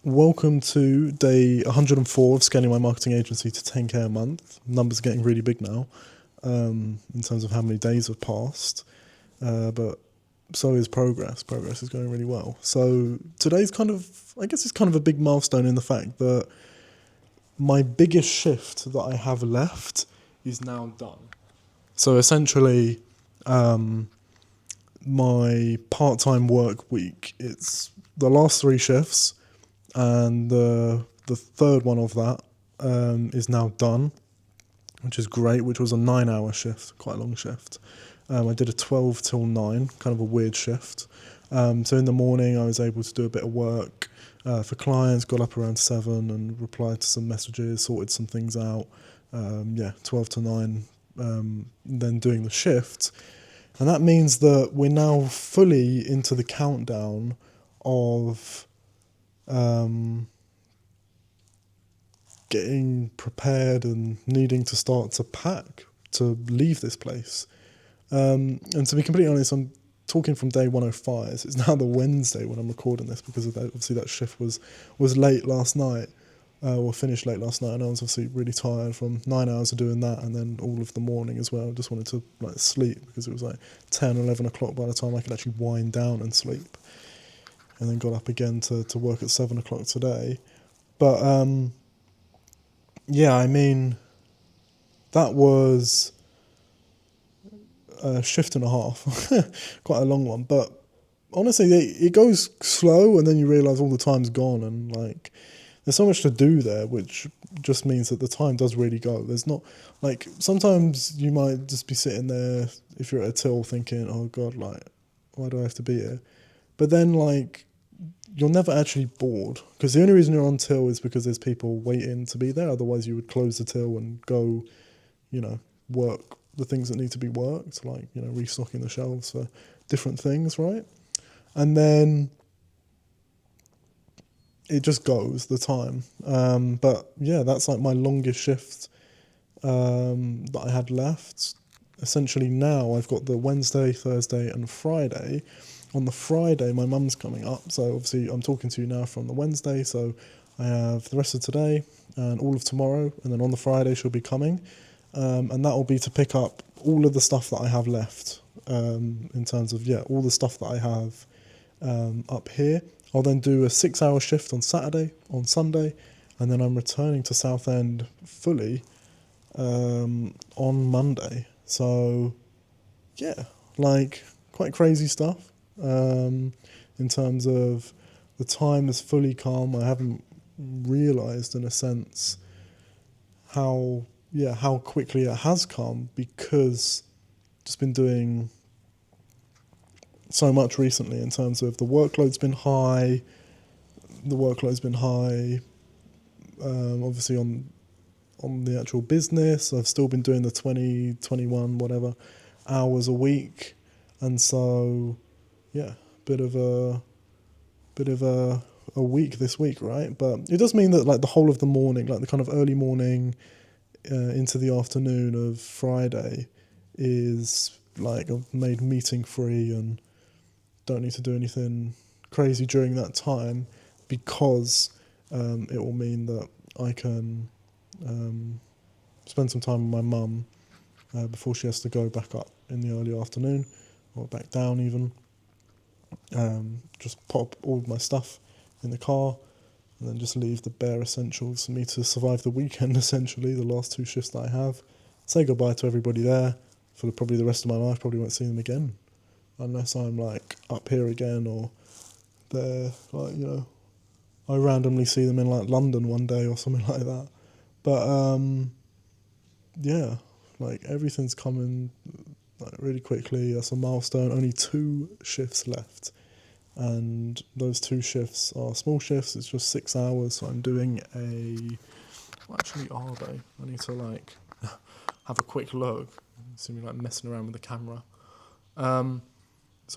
Welcome to day 104 of scaling my marketing agency to 10k a month. Numbers are getting really big now in terms of how many days have passed, but so is progress. Progress is going really well. So today's I guess it's kind of a big milestone in the fact that my biggest shift that I have left is now done. So essentially, my part-time work week, it's the last three shifts and the third one of that is now done, which is great. Which was a 9-hour shift, quite a long shift. I did a 12 till 9, kind of a weird shift. So in the morning, I was able to do a bit of work for clients. Got up around 7 and replied to some messages, sorted some things out. 12 to 9. Then doing the shift, and that means that we're now fully into the countdown of getting prepared and needing to start to pack to leave this place. And to be completely honest, I'm talking from day 105. It's now the Wednesday when I'm recording this because of that. Obviously, that shift was late last night, or finished late last night, and I was obviously really tired from 9 hours of doing that, and then all of the morning as well. I just wanted to sleep because it was 10 or 11 o'clock by the time I could actually wind down and sleep. And then got up again to work at 7 o'clock today. But I mean, that was a shift and a half, quite a long one. But honestly, it goes slow, and then you realise all the time's gone, and there's so much to do there, which just means that the time does really go. There's not sometimes you might just be sitting there if you're at a till thinking, oh God, why do I have to be here? But then you're never actually bored, because the only reason you're on till is because there's people waiting to be there. Otherwise you would close the till and go, work the things that need to be worked, restocking the shelves for different things, right? And then it just goes, the time. But yeah, that's my longest shift that I had left. Essentially now I've got the Wednesday, Thursday and Friday. On the Friday, my mum's coming up, so obviously I'm talking to you now from the Wednesday, so I have the rest of today and all of tomorrow, and then on the Friday she'll be coming, and that will be to pick up all of the stuff that I have left, in terms of, all the stuff that I have up here. I'll then do a 6-hour shift on Saturday, on Sunday, and then I'm returning to Southend fully on Monday. So, yeah, quite crazy stuff. In terms of the time is fully calm. I haven't realised, in a sense, how quickly it has come, because I've just been doing so much recently. In terms of the workload's been high. Obviously on the actual business, I've still been doing the 20, 21, whatever hours a week, and so bit of a week this week, right? But it does mean that the whole of the morning, the kind of early morning into the afternoon of Friday, is I've made meeting free and don't need to do anything crazy during that time, because it will mean that I can spend some time with my mum before she has to go back up in the early afternoon, or back down even. Just pop all of my stuff in the car, and then just leave the bare essentials for me to survive the weekend, essentially, the last 2 shifts that I have. Say goodbye to everybody there for probably the rest of my life. Probably won't see them again, unless I'm up here again, or they're I randomly see them in London one day or something like that. But everything's coming really quickly. That's a milestone. Only 2 shifts left, and those 2 shifts are small shifts. It's just 6 hours. So I'm doing what actually are they? I need to have a quick look. See me messing around with the camera. So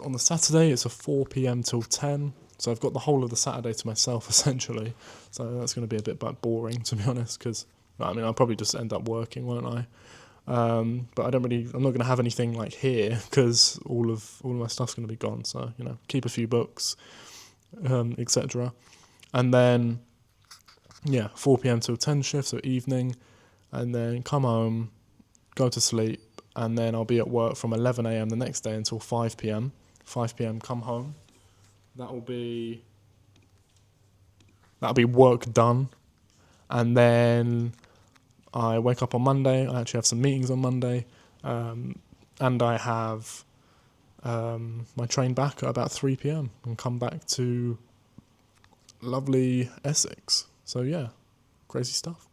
on the Saturday, it's a 4 p.m. till 10. So I've got the whole of the Saturday to myself, essentially. So that's going to be a bit boring, to be honest, because I'll probably just end up working, won't I? But I'm not going to have anything here, because all of my stuff's going to be gone. So keep a few books, etc. And then, yeah, 4 p.m. till 10 shift, so evening, and then come home, go to sleep, and then I'll be at work from 11 a.m. the next day until 5 p.m. 5 p.m. come home. That'll be work done, and then I wake up on Monday. I actually have some meetings on Monday, and I have my train back at about 3 p.m. and come back to lovely Essex. So yeah, crazy stuff.